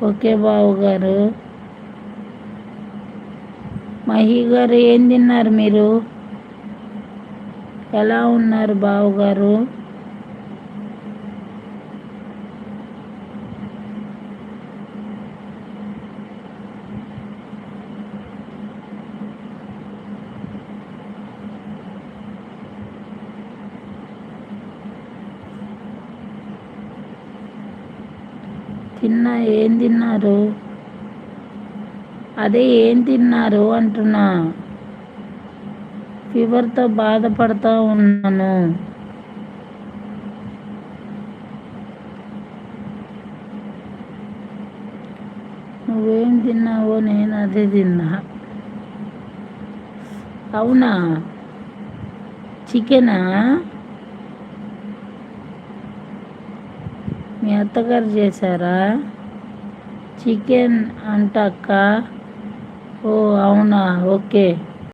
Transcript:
Okay బావగారు. మహి గారు ఏం తిన్నారు మీరు? ఎలా ఉన్నారు బావగారు? ఏం తిన్నారు? అదే ఏం తిన్నారు అంటున్నా. ఫీవర్తో బాధపడతా ఉన్నాను. నువ్వేం తిన్నావో నేను అదే తిన్నా. అవునా? చికెనా? మీ అత్తగారు చేశారా? చికెన్ అంట అక్క. ఓ అవునా, ఓకే.